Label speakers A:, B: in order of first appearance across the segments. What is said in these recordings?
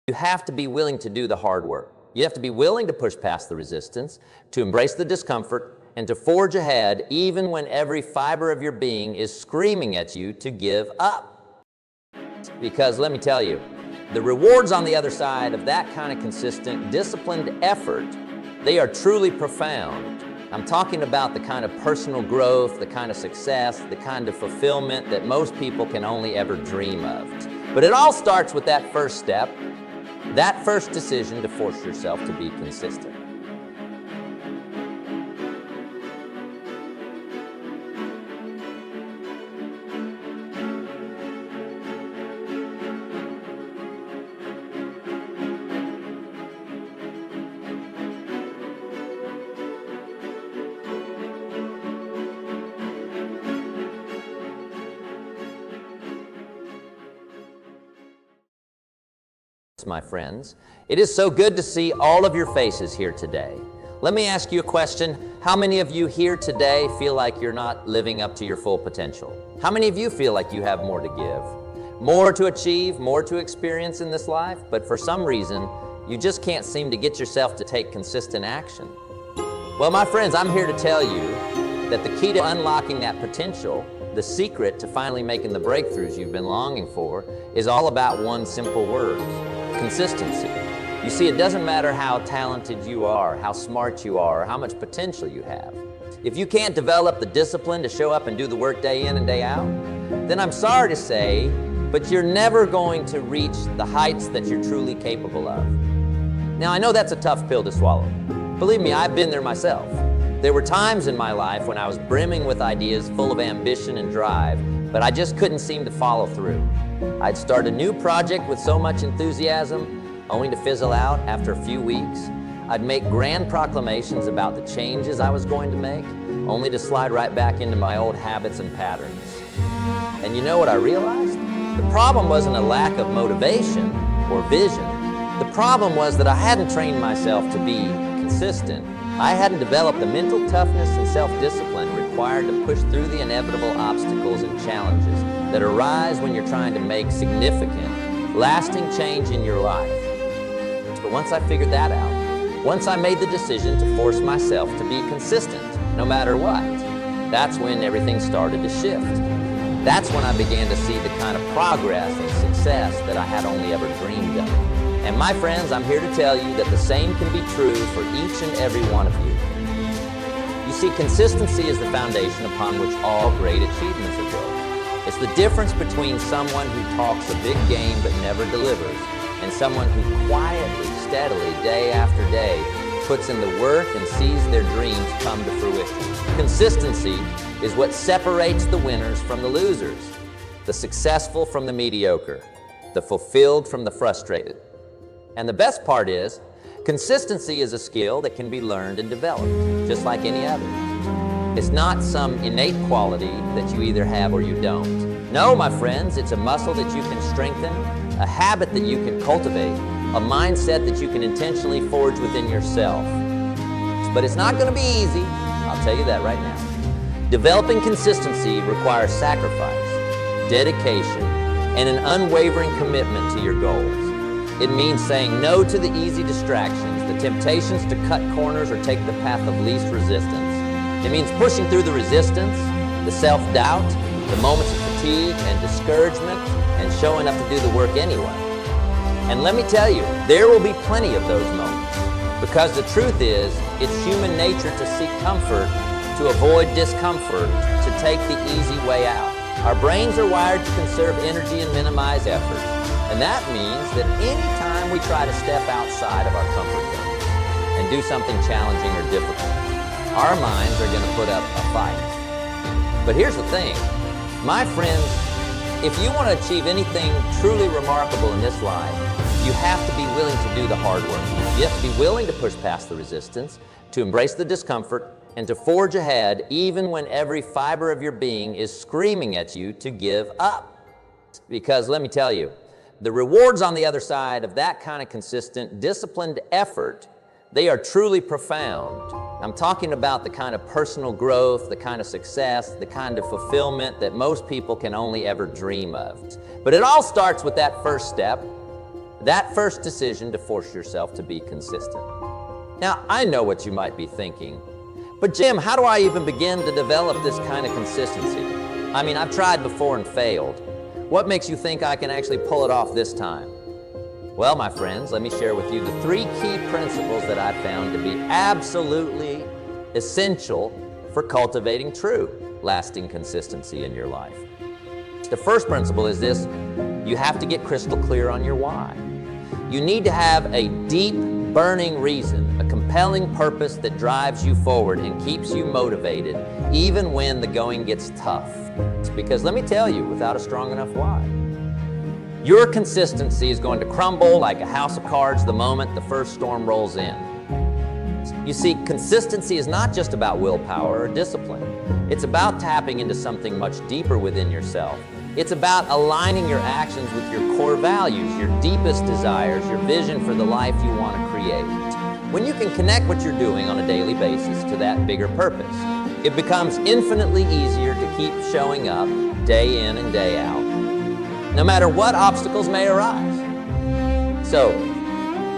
A: You have to be willing to do the hard work. You have to be willing to push past the resistance, to embrace the discomfort, and to forge ahead even when every fiber of your being is screaming at you to give up. Because let me tell you, the rewards on the other side of that kind of consistent, disciplined effort, they are truly profound. I'm talking about the kind of personal growth, the kind of success, the kind of fulfillment that most people can only ever dream of. But it all starts with that first step, that first decision to force yourself to be consistent. My friends, it is so good to see all of your faces here today. Let me ask you a question. How many of you here today feel like you're not living up to your full potential? How many of you feel like you have more to give, more to achieve, more to experience in this life, but for some reason, you just can't seem to get yourself to take consistent action? Well, my friends, I'm here to tell you that the key to unlocking that potential, the secret to finally making the breakthroughs you've been longing for, is all about one simple word: consistency. You see, it doesn't matter how talented you are, how smart you are, or how much potential you have. If you can't develop the discipline to show up and do the work day in and day out, then I'm sorry to say, but you're never going to reach the heights that you're truly capable of. Now, I know that's a tough pill to swallow. Believe me, I've been there myself. There were times in my life when I was brimming with ideas, full of ambition and drive, but I just couldn't seem to follow through. I'd start a new project with so much enthusiasm, only to fizzle out after a few weeks. I'd make grand proclamations about the changes I was going to make, only to slide right back into my old habits and patterns. And you know what I realized? The problem wasn't a lack of motivation or vision. The problem was that I hadn't trained myself to be consistent. I hadn't developed the mental toughness and self-discipline required to push through the inevitable obstacles and challenges that arise when you're trying to make significant, lasting change in your life. But once I figured that out, once I made the decision to force myself to be consistent, no matter what, that's when everything started to shift. That's when I began to see the kind of progress and success that I had only ever dreamed of. And my friends, I'm here to tell you that the same can be true for each and every one of you. You see, consistency is the foundation upon which all great achievements are built. It's the difference between someone who talks a big game but never delivers, and someone who quietly, steadily, day after day, puts in the work and sees their dreams come to fruition. Consistency is what separates the winners from the losers, the successful from the mediocre, the fulfilled from the frustrated. And the best part is, consistency is a skill that can be learned and developed, just like any other. It's not some innate quality that you either have or you don't. No, my friends, it's a muscle that you can strengthen, a habit that you can cultivate, a mindset that you can intentionally forge within yourself. But it's not going to be easy, I'll tell you that right now. Developing consistency requires sacrifice, dedication, and an unwavering commitment to your goals. It means saying no to the easy distractions, the temptations to cut corners or take the path of least resistance. It means pushing through the resistance, the self-doubt, the moments of fatigue and discouragement, and showing up to do the work anyway. And let me tell you, there will be plenty of those moments, because the truth is, it's human nature to seek comfort, to avoid discomfort, to take the easy way out. Our brains are wired to conserve energy and minimize effort. And that means that anytime we try to step outside of our comfort zone and do something challenging or difficult, our minds are going to put up a fight. But here's the thing, my friends, if you want to achieve anything truly remarkable in this life, you have to be willing to do the hard work. You have to be willing to push past the resistance, to embrace the discomfort, and to forge ahead even when every fiber of your being is screaming at you to give up. Because let me tell you, the rewards on the other side of that kind of consistent, disciplined effort, they are truly profound. I'm talking about the kind of personal growth, the kind of success, the kind of fulfillment that most people can only ever dream of. But it all starts with that first step, That first decision to force yourself to be consistent. Now, I know what you might be thinking, but Jim, how do I even begin to develop this kind of consistency? I mean, I've tried before and failed. What makes you think I can actually pull it off this time? Well, my friends, let me share with you the 3 key principles that I found to be absolutely essential for cultivating true, lasting consistency in your life. The first principle is this: you have to get crystal clear on your why. You need to have a deep, burning reason, a compelling purpose that drives you forward and keeps you motivated, even when the going gets tough. It's because, let me tell you, without a strong enough why, your consistency is going to crumble like a house of cards the moment the first storm rolls in. You see, consistency is not just about willpower or discipline. It's about tapping into something much deeper within yourself. It's about aligning your actions with your core values, your deepest desires, your vision for the life you want to create. When you can connect what you're doing on a daily basis to that bigger purpose, it becomes infinitely easier to keep showing up day in and day out, no matter what obstacles may arise. So,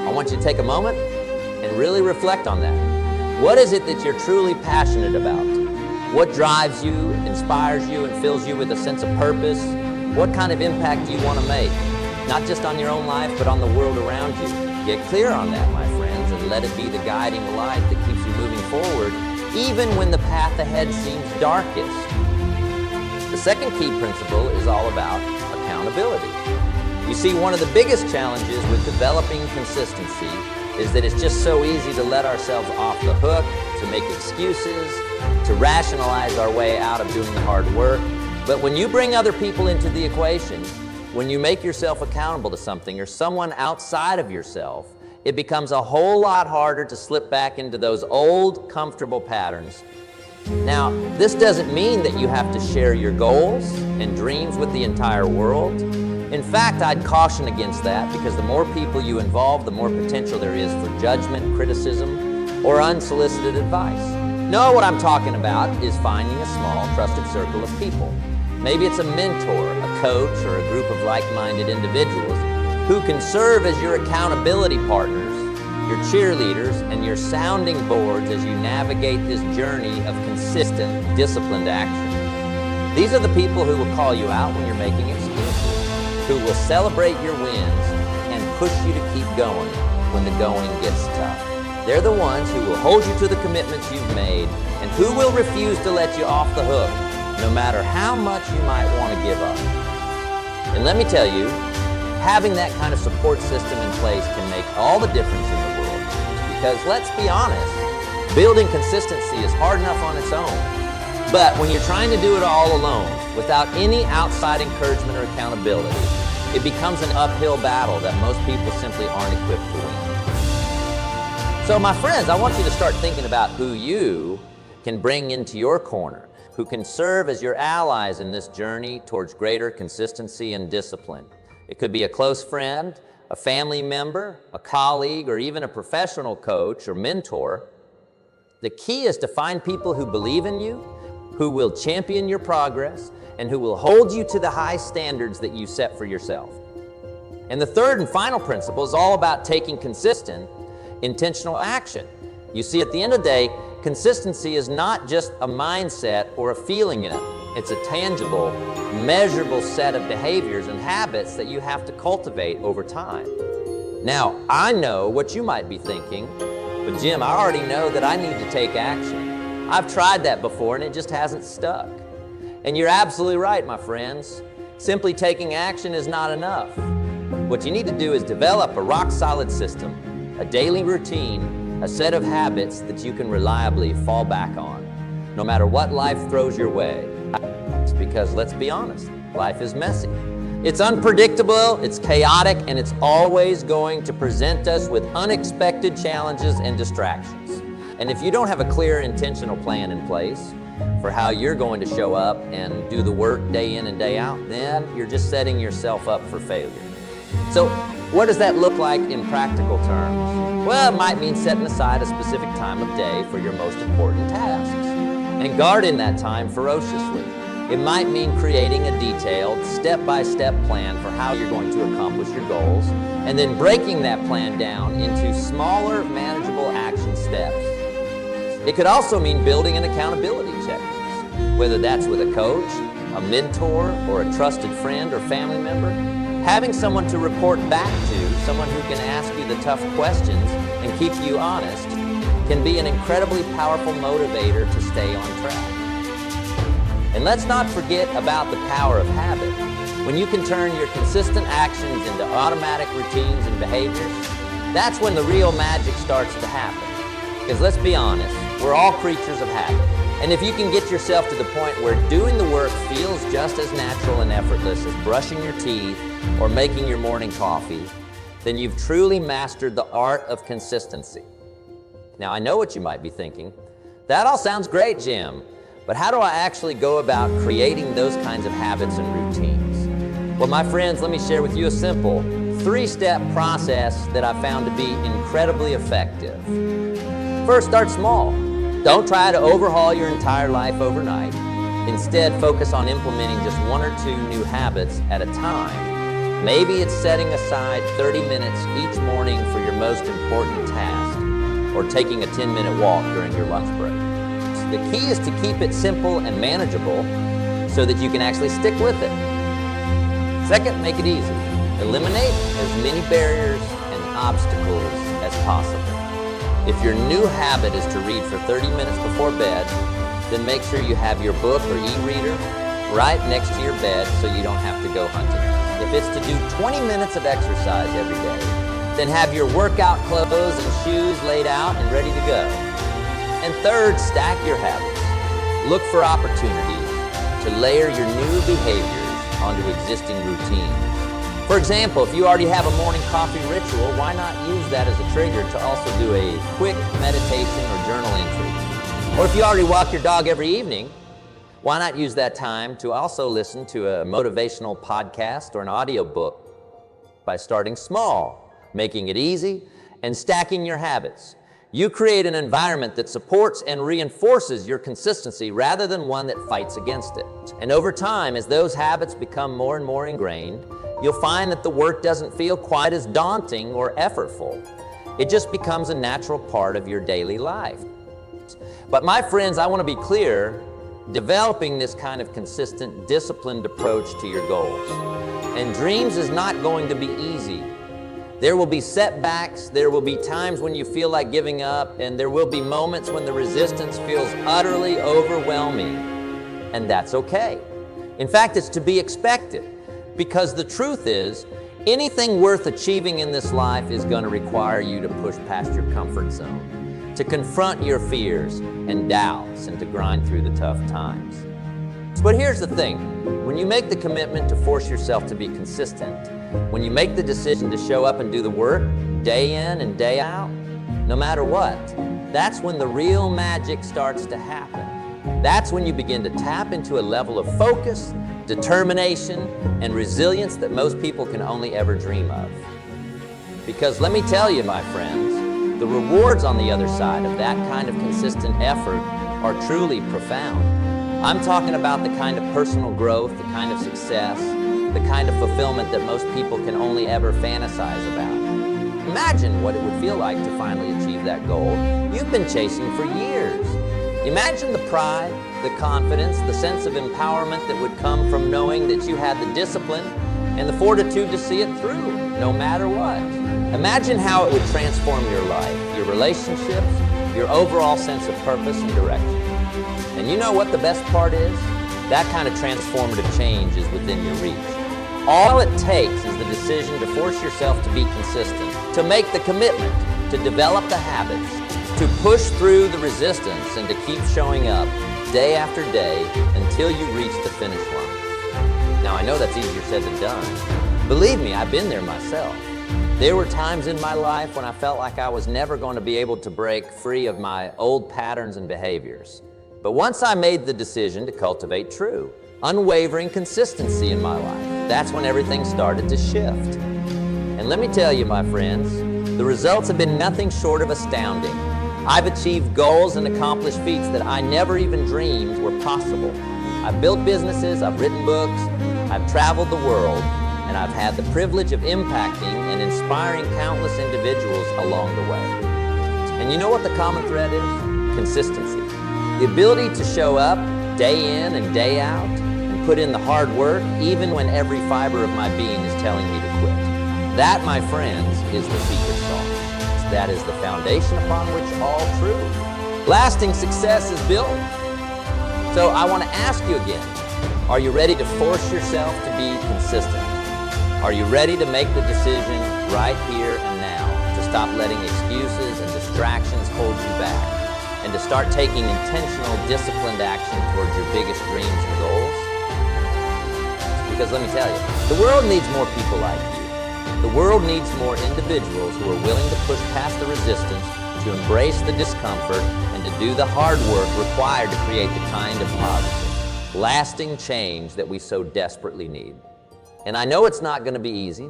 A: I want you to take a moment and really reflect on that. What is it that you're truly passionate about? What drives you, inspires you, and fills you with a sense of purpose? What kind of impact do you want to make? Not just on your own life, but on the world around you. Get clear on that, my friends, and let it be the guiding light that keeps you moving forward, even when the path ahead seems darkest. The second key principle is all about accountability. You see, one of the biggest challenges with developing consistency is that it's just so easy to let ourselves off the hook, to make excuses, to rationalize our way out of doing the hard work. But when you bring other people into the equation, when you make yourself accountable to something or someone outside of yourself, it becomes a whole lot harder to slip back into those old, comfortable patterns. Now, this doesn't mean that you have to share your goals and dreams with the entire world. In fact, I'd caution against that, because the more people you involve, the more potential there is for judgment, criticism, or unsolicited advice. No, what I'm talking about is finding a small, trusted circle of people. Maybe it's a mentor, a coach, or a group of like-minded individuals who can serve as your accountability partners, your cheerleaders, and your sounding boards as you navigate this journey of consistent, disciplined action. These are the people who will call you out when you're making excuses, who will celebrate your wins and push you to keep going when the going gets tough. They're the ones who will hold you to the commitments you've made and who will refuse to let you off the hook, no matter how much you might want to give up. And let me tell you, having that kind of support system in place can make all the difference in the world. Because let's be honest, building consistency is hard enough on its own. But when you're trying to do it all alone, without any outside encouragement or accountability, it becomes an uphill battle that most people simply aren't equipped to win. So my friends, I want you to start thinking about who you can bring into your corner, who can serve as your allies in this journey towards greater consistency and discipline. It could be a close friend, a family member, a colleague, or even a professional coach or mentor. The key is to find people who believe in you, who will champion your progress, and who will hold you to the high standards that you set for yourself. And the third and final principle is all about taking consistent, intentional action. You see, at the end of the day, consistency is not just a mindset or a feeling in it. It's a tangible, measurable set of behaviors and habits that you have to cultivate over time. Now, I know what you might be thinking, but Jim, I already know that I need to take action. I've tried that before and it just hasn't stuck. And you're absolutely right, my friends. Simply taking action is not enough. What you need to do is develop a rock-solid system, a daily routine, a set of habits that you can reliably fall back on, no matter what life throws your way. It's because, let's be honest, life is messy. It's unpredictable, it's chaotic, and it's always going to present us with unexpected challenges and distractions. And if you don't have a clear, intentional plan in place for how you're going to show up and do the work day in and day out, then you're just setting yourself up for failure. So what does that look like in practical terms? Well, it might mean setting aside a specific time of day for your most important tasks and guarding that time ferociously. It might mean creating a detailed, step-by-step plan for how you're going to accomplish your goals and then breaking that plan down into smaller, manageable action steps. It could also mean building an accountability checklist, whether that's with a coach, a mentor, or a trusted friend or family member. Having someone to report back to, someone who can ask you the tough questions and keep you honest, can be an incredibly powerful motivator to stay on track. And let's not forget about the power of habit. When you can turn your consistent actions into automatic routines and behaviors, that's when the real magic starts to happen. Because let's be honest, we're all creatures of habit. And if you can get yourself to the point where doing the work feels just as natural and effortless as brushing your teeth or making your morning coffee, then you've truly mastered the art of consistency. Now, I know what you might be thinking. That all sounds great, Jim, but how do I actually go about creating those kinds of habits and routines? Well, my friends, let me share with you a simple 3-step process that I found to be incredibly effective. First, start small. Don't try to overhaul your entire life overnight. Instead, focus on implementing just 1 or 2 new habits at a time. Maybe it's setting aside 30 minutes each morning for your most important task, or taking a 10-minute walk during your lunch break. The key is to keep it simple and manageable so that you can actually stick with it. Second, make it easy. Eliminate as many barriers and obstacles as possible. If your new habit is to read for 30 minutes before bed, then make sure you have your book or e-reader right next to your bed so you don't have to go hunting. If it's to do 20 minutes of exercise every day, then have your workout clothes and shoes laid out and ready to go. And third, stack your habits. Look for opportunities to layer your new behaviors onto existing routines. For example, if you already have a morning coffee ritual, why not use that as a trigger to also do a quick meditation or journal entry? Or if you already walk your dog every evening, why not use that time to also listen to a motivational podcast or an audiobook? By starting small, making it easy, and stacking your habits, you create an environment that supports and reinforces your consistency rather than one that fights against it. And over time, as those habits become more and more ingrained, you'll find that the work doesn't feel quite as daunting or effortful. It just becomes a natural part of your daily life. But my friends, I want to be clear, developing this kind of consistent, disciplined approach to your goals and dreams is not going to be easy. There will be setbacks, there will be times when you feel like giving up, and there will be moments when the resistance feels utterly overwhelming, and that's okay. In fact, it's to be expected, because the truth is, anything worth achieving in this life is going to require you to push past your comfort zone, to confront your fears and doubts, and to grind through the tough times. But here's the thing, when you make the commitment to force yourself to be consistent, when you make the decision to show up and do the work day in and day out, no matter what, that's when the real magic starts to happen. That's when you begin to tap into a level of focus, determination, and resilience that most people can only ever dream of. Because let me tell you, my friends, the rewards on the other side of that kind of consistent effort are truly profound. I'm talking about the kind of personal growth, the kind of success, the kind of fulfillment that most people can only ever fantasize about. Imagine what it would feel like to finally achieve that goal you've been chasing for years. Imagine the pride, the confidence, the sense of empowerment that would come from knowing that you had the discipline and the fortitude to see it through, no matter what. Imagine how it would transform your life, your relationships, your overall sense of purpose and direction. And you know what the best part is? That kind of transformative change is within your reach. All it takes is the decision to force yourself to be consistent, to make the commitment, to develop the habits, to push through the resistance, and to keep showing up day after day until you reach the finish line. Now, I know that's easier said than done. Believe me, I've been there myself. There were times in my life when I felt like I was never going to be able to break free of my old patterns and behaviors. But once I made the decision to cultivate true, unwavering consistency in my life, that's when everything started to shift. And let me tell you, my friends, the results have been nothing short of astounding. I've achieved goals and accomplished feats that I never even dreamed were possible. I've built businesses, I've written books, I've traveled the world, and I've had the privilege of impacting and inspiring countless individuals along the way. And you know what the common thread is? Consistency. The ability to show up day in and day out and put in the hard work even when every fiber of my being is telling me to quit. That, my friends, is the secret sauce. That is the foundation upon which all true lasting success is built. So I want to ask you again, are you ready to force yourself to be consistent? Are you ready to make the decision right here and now to stop letting excuses and distractions hold you back and to start taking intentional, disciplined action towards your biggest dreams and goals? Because let me tell you, the world needs more people like you. The world needs more individuals who are willing to push past the resistance, to embrace the discomfort, and to do the hard work required to create the kind of positive, lasting change that we so desperately need. And I know it's not going to be easy.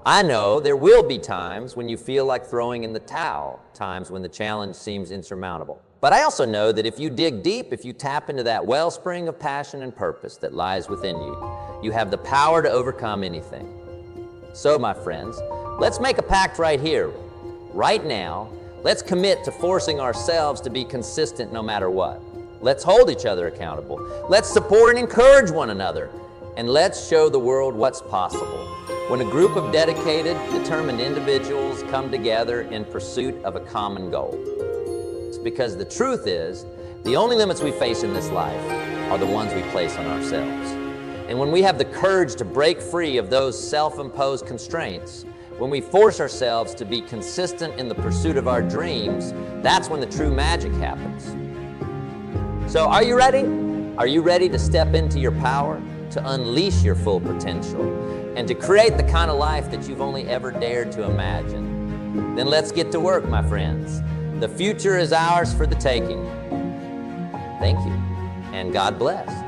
A: I know there will be times when you feel like throwing in the towel, times when the challenge seems insurmountable. But I also know that if you dig deep, if you tap into that wellspring of passion and purpose that lies within you, you have the power to overcome anything. So, my friends, let's make a pact right here, right now. Let's commit to forcing ourselves to be consistent no matter what. Let's hold each other accountable. Let's support and encourage one another. And let's show the world what's possible when a group of dedicated, determined individuals come together in pursuit of a common goal. It's because the truth is, the only limits we face in this life are the ones we place on ourselves. And when we have the courage to break free of those self-imposed constraints, when we force ourselves to be consistent in the pursuit of our dreams, that's when the true magic happens. So are you ready? Are you ready to step into your power, to unleash your full potential, and to create the kind of life that you've only ever dared to imagine? Then let's get to work, my friends. The future is ours for the taking. Thank you, and God bless.